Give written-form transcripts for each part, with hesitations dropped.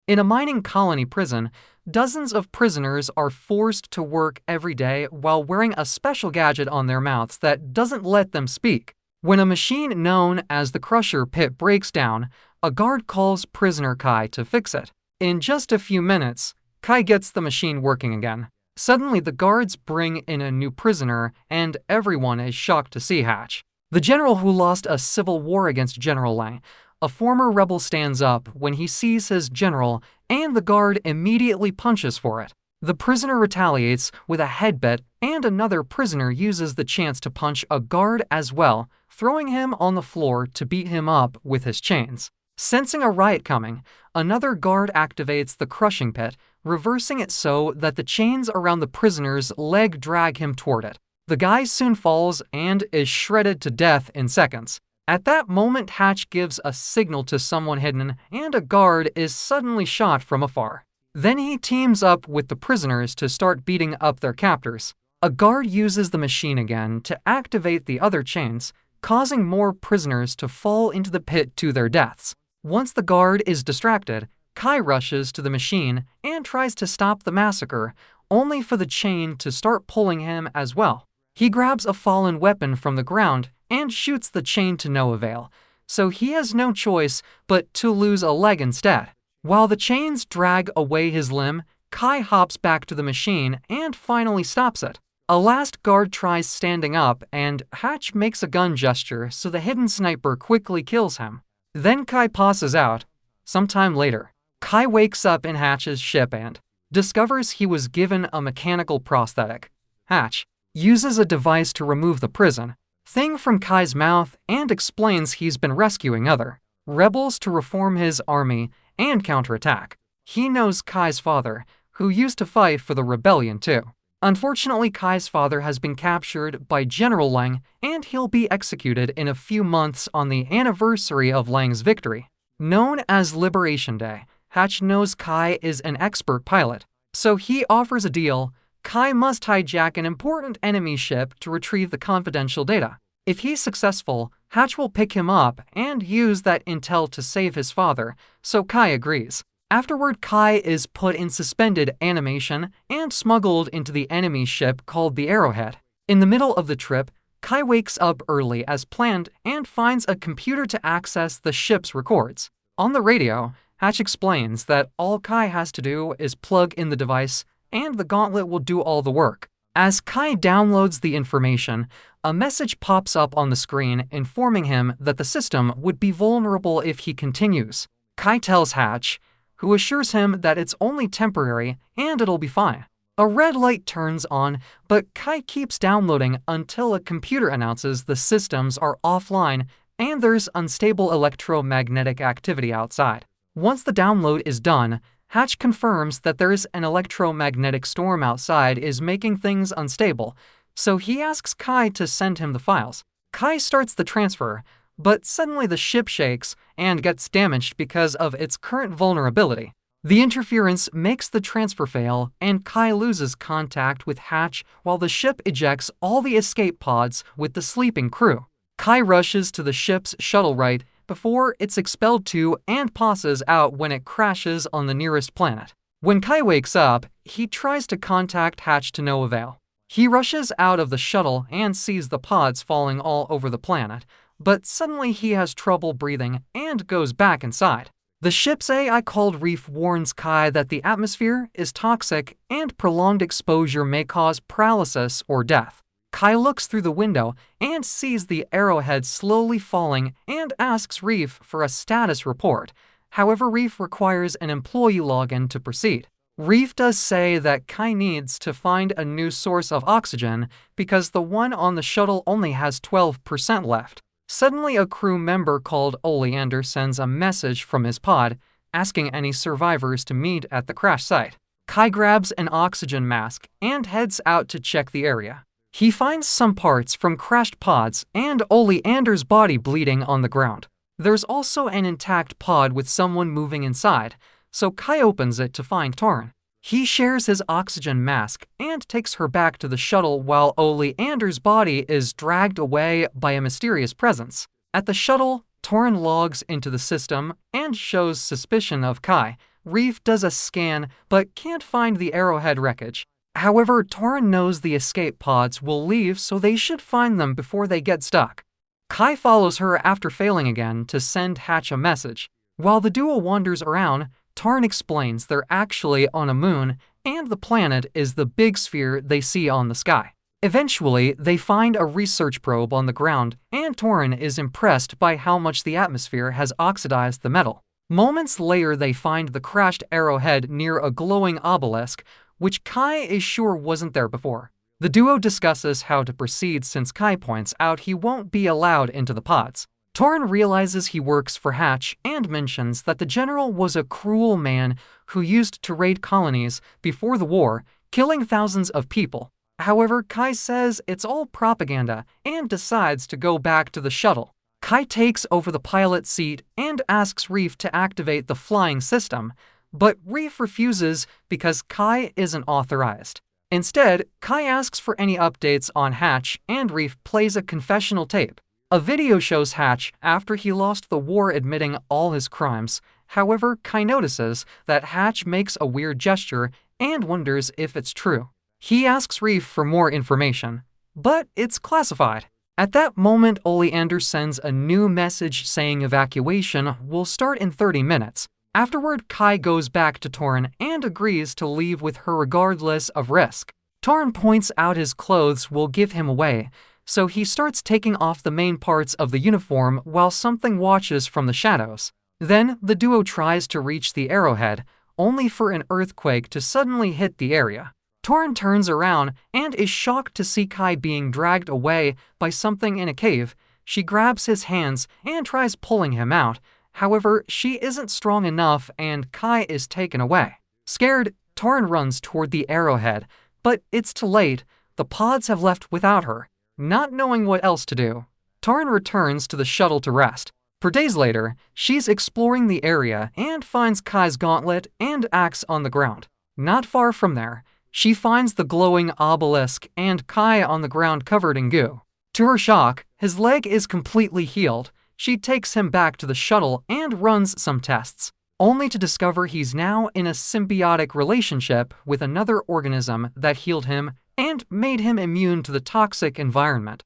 In a mining colony prison, dozens of prisoners are forced to work every day while wearing a special gadget on their mouths that doesn't let them speak. When a machine known as the Crusher Pit breaks down, a guard calls prisoner Kai to fix it. In just a few minutes, Kai gets the machine working again. Suddenly, the guards bring in a new prisoner, and everyone is shocked to see Hatch. The general who lost a civil war against General Lang, a former rebel, stands up when he sees his general, and the guard immediately punches for it. The prisoner retaliates with a headbutt, and another prisoner uses the chance to punch a guard as well, throwing him on the floor to beat him up with his chains. Sensing a riot coming, another guard activates the crushing pit, reversing it so that the chains around the prisoner's leg drag him toward it. The guy soon falls and is shredded to death in seconds. At that moment, Hatch gives a signal to someone hidden, and a guard is suddenly shot from afar. Then he teams up with the prisoners to start beating up their captors. A guard uses the machine again to activate the other chains, causing more prisoners to fall into the pit to their deaths. Once the guard is distracted, Kai rushes to the machine and tries to stop the massacre, only for the chain to start pulling him as well. He grabs a fallen weapon from the ground and shoots the chain to no avail, so he has no choice but to lose a leg instead. While the chains drag away his limb, Kai hops back to the machine and finally stops it. A last guard tries standing up, and Hatch makes a gun gesture so the hidden sniper quickly kills him. Then Kai passes out. Sometime later, Kai wakes up in Hatch's ship and discovers he was given a mechanical prosthetic. Hatch uses a device to remove the prison thing from Kai's mouth and explains he's been rescuing other rebels to reform his army and counterattack. He knows Kai's father, who used to fight for the rebellion too. Unfortunately, Kai's father has been captured by General Lang, and he'll be executed in a few months on the anniversary of Lang's victory. Known as Liberation Day, Hatch knows Kai is an expert pilot, so he offers a deal. Kai must hijack an important enemy ship to retrieve the confidential data. If he's successful, Hatch will pick him up and use that intel to save his father, so Kai agrees. Afterward, Kai is put in suspended animation and smuggled into the enemy ship called the Arrowhead. In the middle of the trip, Kai wakes up early as planned and finds a computer to access the ship's records. On the radio, Hatch explains that all Kai has to do is plug in the device, and the gauntlet will do all the work. As Kai downloads the information, a message pops up on the screen informing him that the system would be vulnerable if he continues. Kai tells Hatch, who assures him that it's only temporary and it'll be fine. A red light turns on, but Kai keeps downloading until a computer announces the systems are offline and there's unstable electromagnetic activity outside. Once the download is done, Hatch confirms that there's an electromagnetic storm outside is making things unstable, so he asks Kai to send him the files. Kai starts the transfer, but suddenly the ship shakes and gets damaged because of its current vulnerability. The interference makes the transfer fail, and Kai loses contact with Hatch while the ship ejects all the escape pods with the sleeping crew. Kai rushes to the ship's shuttle right before it's expelled to and passes out when it crashes on the nearest planet. When Kai wakes up, he tries to contact Hatch to no avail. He rushes out of the shuttle and sees the pods falling all over the planet, but suddenly he has trouble breathing and goes back inside. The ship's AI called Reef warns Kai that the atmosphere is toxic and prolonged exposure may cause paralysis or death. Kai looks through the window and sees the Arrowhead slowly falling and asks Reef for a status report. However, Reef requires an employee login to proceed. Reef does say that Kai needs to find a new source of oxygen because the one on the shuttle only has 12% left. Suddenly, a crew member called Oleander sends a message from his pod, asking any survivors to meet at the crash site. Kai grabs an oxygen mask and heads out to check the area. He finds some parts from crashed pods and Oleander's body bleeding on the ground. There's also an intact pod with someone moving inside, so Kai opens it to find Torn. He shares his oxygen mask and takes her back to the shuttle while Oleander's body is dragged away by a mysterious presence. At the shuttle, Torn logs into the system and shows suspicion of Kai, Reef does a scan but can't find the Arrowhead wreckage. However, Torin knows the escape pods will leave, so they should find them before they get stuck. Kai follows her after failing again to send Hatch a message. While the duo wanders around, Torin explains they're actually on a moon, and the planet is the big sphere they see on the sky. Eventually, they find a research probe on the ground, and Torin is impressed by how much the atmosphere has oxidized the metal. Moments later, they find the crashed Arrowhead near a glowing obelisk, which Kai is sure wasn't there before. The duo discusses how to proceed since Kai points out he won't be allowed into the pods. Torin realizes he works for Hatch and mentions that the general was a cruel man who used to raid colonies before the war, killing thousands of people. However, Kai says it's all propaganda and decides to go back to the shuttle. Kai takes over the pilot's seat and asks Reef to activate the flying system, but Reef refuses because Kai isn't authorized. Instead, Kai asks for any updates on Hatch, and Reef plays a confessional tape. A video shows Hatch after he lost the war admitting all his crimes. However, Kai notices that Hatch makes a weird gesture and wonders if it's true. He asks Reef for more information, but it's classified. At that moment, Oleander sends a new message saying evacuation will start in 30 minutes. Afterward, Kai goes back to Torin and agrees to leave with her regardless of risk. Torin points out his clothes will give him away, so he starts taking off the main parts of the uniform while something watches from the shadows. Then, the duo tries to reach the Arrowhead, only for an earthquake to suddenly hit the area. Torin turns around and is shocked to see Kai being dragged away by something in a cave. She grabs his hands and tries pulling him out. However, she isn't strong enough and Kai is taken away. Scared, Torin runs toward the Arrowhead, but it's too late. The pods have left without her. Not knowing what else to do, Torin returns to the shuttle to rest. For days later, she's exploring the area and finds Kai's gauntlet and axe on the ground. Not far from there, she finds the glowing obelisk and Kai on the ground covered in goo. To her shock, his leg is completely healed. She takes him back to the shuttle and runs some tests, only to discover he's now in a symbiotic relationship with another organism that healed him and made him immune to the toxic environment.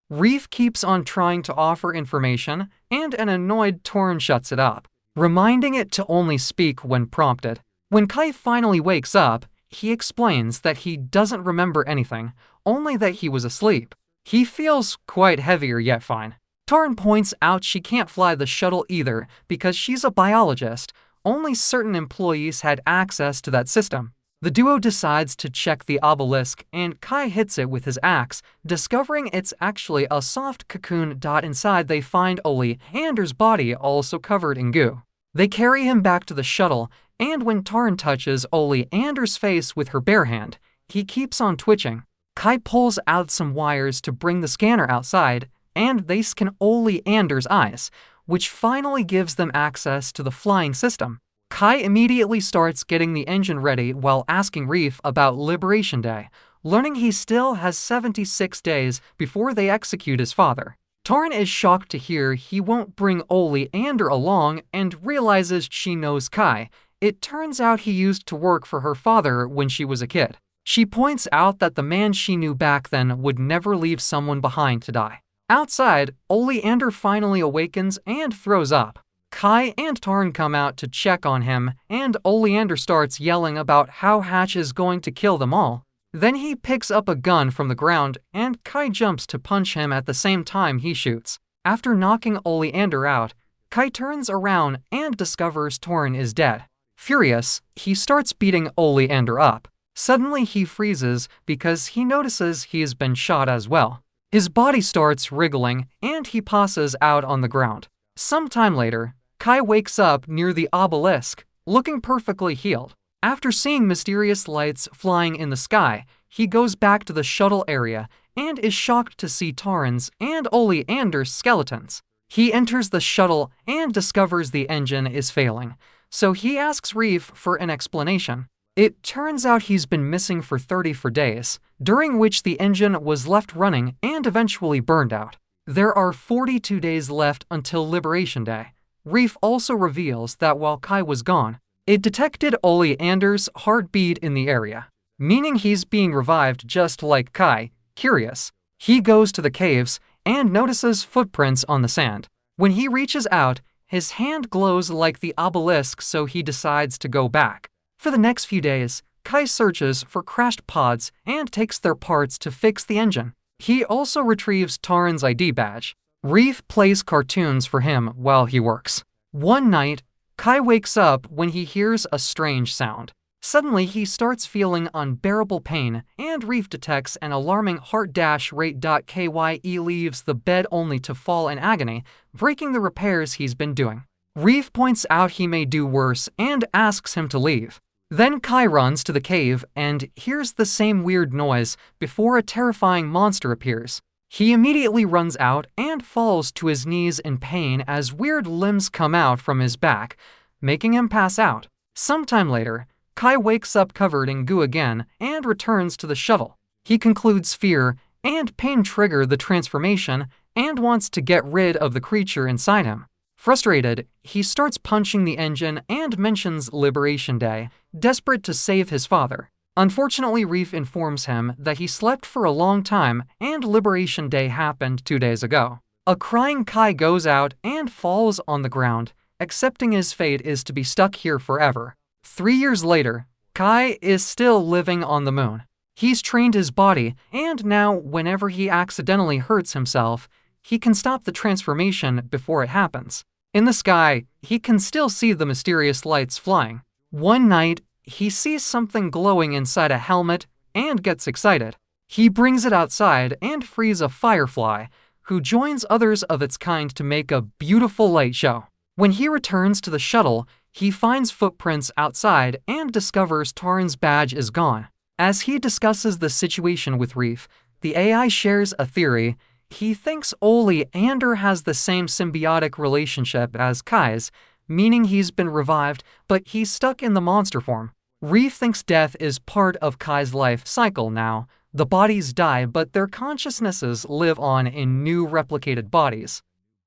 Reef keeps on trying to offer information, and an annoyed Torin shuts it up, reminding it to only speak when prompted. When Kai finally wakes up, he explains that he doesn't remember anything, only that he was asleep. He feels quite heavier yet fine. Torin points out she can't fly the shuttle either because she's a biologist. Only certain employees had access to that system. The duo decides to check the obelisk, and Kai hits it with his axe, discovering it's actually a soft cocoon. Inside they find Oleander's body also covered in goo. They carry him back to the shuttle, and when Torin touches Oleander's face with her bare hand, he keeps on twitching. Kai pulls out some wires to bring the scanner outside, and they scan Oleander's eyes, which finally gives them access to the flying system. Kai immediately starts getting the engine ready while asking Reef about Liberation Day, learning he still has 76 days before they execute his father. Torin is shocked to hear he won't bring Oleander along and realizes she knows Kai. It turns out he used to work for her father when she was a kid. She points out that the man she knew back then would never leave someone behind to die. Outside, Oleander finally awakens and throws up. Kai and Torin come out to check on him, and Oleander starts yelling about how Hatch is going to kill them all. Then he picks up a gun from the ground, and Kai jumps to punch him at the same time he shoots. After knocking Oleander out, Kai turns around and discovers Torin is dead. Furious, he starts beating Oleander up. Suddenly he freezes because he notices he has been shot as well. His body starts wriggling, and he passes out on the ground. Sometime later, Kai wakes up near the obelisk, looking perfectly healed. After seeing mysterious lights flying in the sky, he goes back to the shuttle area and is shocked to see Torin's and Oleander's skeletons. He enters the shuttle and discovers the engine is failing, so he asks Reef for an explanation. It turns out he's been missing for 34 days, during which the engine was left running and eventually burned out. There are 42 days left until Liberation Day. Reef also reveals that while Kai was gone, It detected Ole Anders' heartbeat in the area, meaning he's being revived just like Kai. Curious, he goes to the caves and notices footprints on the sand. When he reaches out, his hand glows like the obelisk, so he decides to go back. For the next few days, Kai searches for crashed pods and takes their parts to fix the engine. He also retrieves Taran's ID badge. Reef plays cartoons for him while he works. One night, Kai wakes up when he hears a strange sound. Suddenly, he starts feeling unbearable pain, and Reef detects an alarming heart rate. Kye leaves the bed only to fall in agony, breaking the repairs he's been doing. Reef points out he may do worse and asks him to leave. Then Kai runs to the cave and hears the same weird noise before a terrifying monster appears. He immediately runs out and falls to his knees in pain as weird limbs come out from his back, making him pass out. Sometime later, Kai wakes up covered in goo again and returns to the shuttle. He concludes fear and pain trigger the transformation and wants to get rid of the creature inside him. Frustrated, he starts punching the engine and mentions Liberation Day, desperate to save his father. Unfortunately, Reef informs him that he slept for a long time and Liberation Day happened 2 days ago. A crying Kai goes out and falls on the ground, accepting his fate is to be stuck here forever. 3 years later, Kai is still living on the moon. He's trained his body, and now whenever he accidentally hurts himself, he can stop the transformation before it happens. In the sky, he can still see the mysterious lights flying. One night, he sees something glowing inside a helmet and gets excited. He brings it outside and frees a firefly, who joins others of its kind to make a beautiful light show. When he returns to the shuttle, he finds footprints outside and discovers Taran's badge is gone. As he discusses the situation with Reef, the AI shares a theory. He thinks Ole Ander has the same symbiotic relationship as Kai's, meaning he's been revived, but he's stuck in the monster form. Reef thinks death is part of Kai's life cycle now. The bodies die, but their consciousnesses live on in new replicated bodies.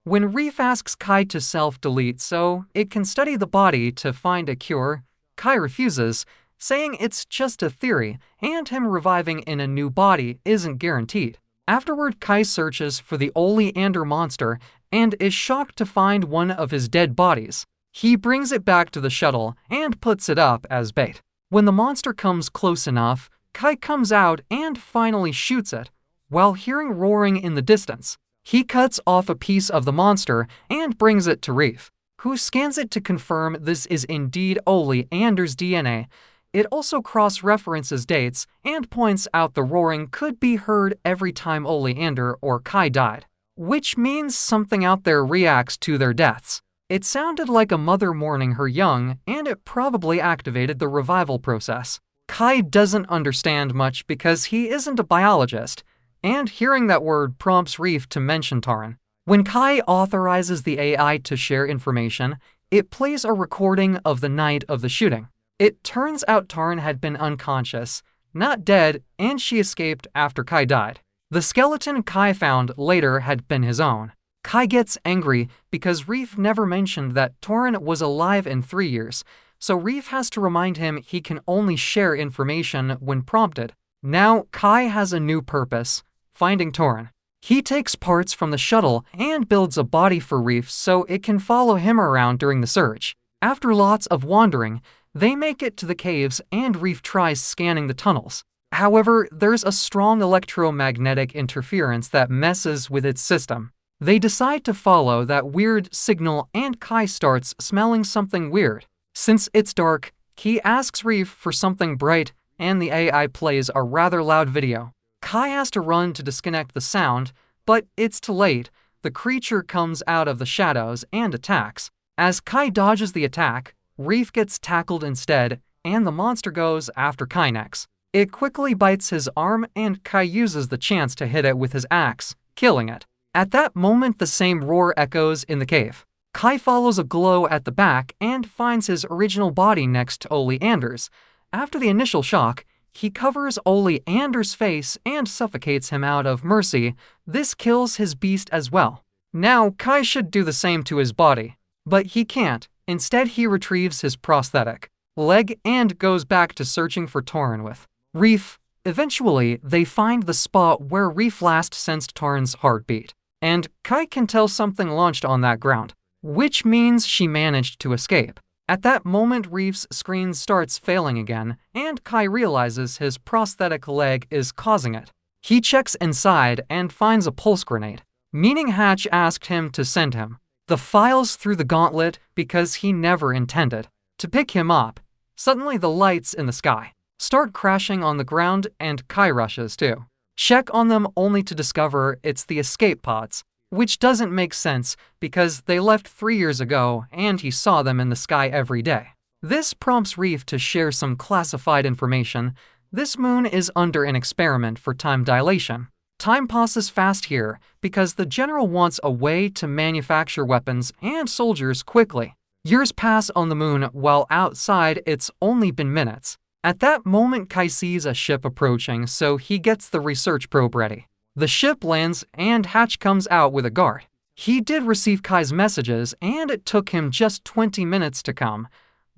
When Reef asks Kai to self-delete so it can study the body to find a cure, Kai refuses, saying it's just a theory, and him reviving in a new body isn't guaranteed. Afterward, Kai searches for the Ole Ander monster and is shocked to find one of his dead bodies. He brings it back to the shuttle and puts it up as bait. When the monster comes close enough, Kai comes out and finally shoots it, while hearing roaring in the distance. He cuts off a piece of the monster and brings it to Reef, who scans it to confirm this is indeed Ole Ander's DNA. It also cross-references dates and points out the roaring could be heard every time Ole Ander or Kai died, which means something out there reacts to their deaths. It sounded like a mother mourning her young, and it probably activated the revival process. Kai doesn't understand much because he isn't a biologist, and hearing that word prompts Reef to mention Taran. When Kai authorizes the AI to share information, it plays a recording of the night of the shooting. It turns out Taran had been unconscious, not dead, and she escaped after Kai died. The skeleton Kai found later had been his own. Kai gets angry because Reef never mentioned that Taran was alive in 3 years, so Reef has to remind him he can only share information when prompted. Now Kai has a new purpose, finding Taran. He takes parts from the shuttle and builds a body for Reef so it can follow him around during the search. After lots of wandering, they make it to the caves and Reef tries scanning the tunnels. However, there's a strong electromagnetic interference that messes with its system. They decide to follow that weird signal and Kai starts smelling something weird. Since it's dark, he asks Reef for something bright and the AI plays a rather loud video. Kai has to run to disconnect the sound, but it's too late. The creature comes out of the shadows and attacks. As Kai dodges the attack, Reef gets tackled instead, and the monster goes after Kai next. It quickly bites his arm, and Kai uses the chance to hit it with his axe, killing it. At that moment, the same roar echoes in the cave. Kai follows a glow at the back and finds his original body next to Ole Anders. After the initial shock, he covers Ole Anders' face and suffocates him out of mercy. This kills his beast as well. Now, Kai should do the same to his body, but he can't. Instead, he retrieves his prosthetic leg and goes back to searching for Torin with Reef. Eventually, they find the spot where Reef last sensed Torin's heartbeat, and Kai can tell something launched on that ground, which means she managed to escape. At that moment, Reef's screen starts failing again, and Kai realizes his prosthetic leg is causing it. He checks inside and finds a pulse grenade, meaning Hatch asked him to send him the files through the gauntlet because he never intended to pick him up. Suddenly, the lights in the sky start crashing on the ground, and Kai rushes to check on them only to discover it's the escape pods, which doesn't make sense because they left 3 years ago and he saw them in the sky every day. This prompts Reef to share some classified information. This moon is under an experiment for time dilation. Time passes fast here because the general wants a way to manufacture weapons and soldiers quickly. Years pass on the moon while outside it's only been minutes. At that moment, Kai sees a ship approaching, so he gets the research probe ready. The ship lands and Hatch comes out with a guard. He did receive Kai's messages and it took him just 20 minutes to come,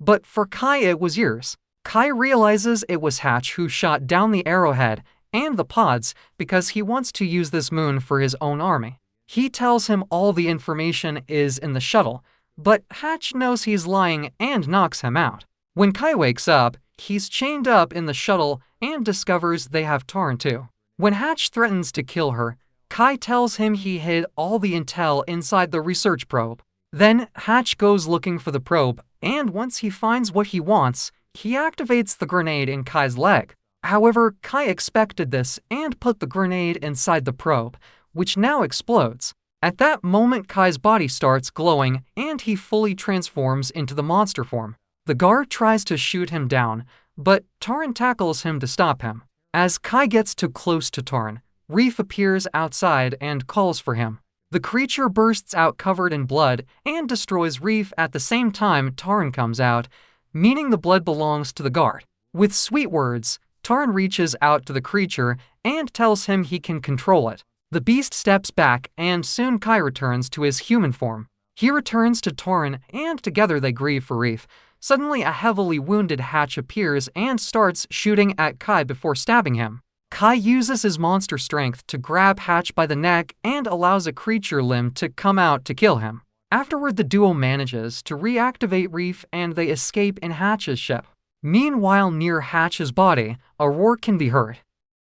but for Kai it was years. Kai realizes it was Hatch who shot down the arrowhead and the pods because he wants to use this moon for his own army. He tells him all the information is in the shuttle, but Hatch knows he's lying and knocks him out. When Kai wakes up, he's chained up in the shuttle and discovers they have Torin too. When Hatch threatens to kill her, Kai tells him he hid all the intel inside the research probe. Then Hatch goes looking for the probe, and once he finds what he wants, he activates the grenade in Kai's leg. However, Kai expected this and put the grenade inside the probe, which now explodes. At that moment, Kai's body starts glowing and he fully transforms into the monster form. The guard tries to shoot him down, but Torin tackles him to stop him. As Kai gets too close to Torin, Reef appears outside and calls for him. The creature bursts out covered in blood and destroys Reef at the same time Torin comes out, meaning the blood belongs to the guard. With sweet words, Torin reaches out to the creature and tells him he can control it. The beast steps back and soon Kai returns to his human form. He returns to Torin and together they grieve for Reef. Suddenly, a heavily wounded Hatch appears and starts shooting at Kai before stabbing him. Kai uses his monster strength to grab Hatch by the neck and allows a creature limb to come out to kill him. Afterward, the duo manages to reactivate Reef and they escape in Hatch's ship. Meanwhile, near Hatch's body, a roar can be heard.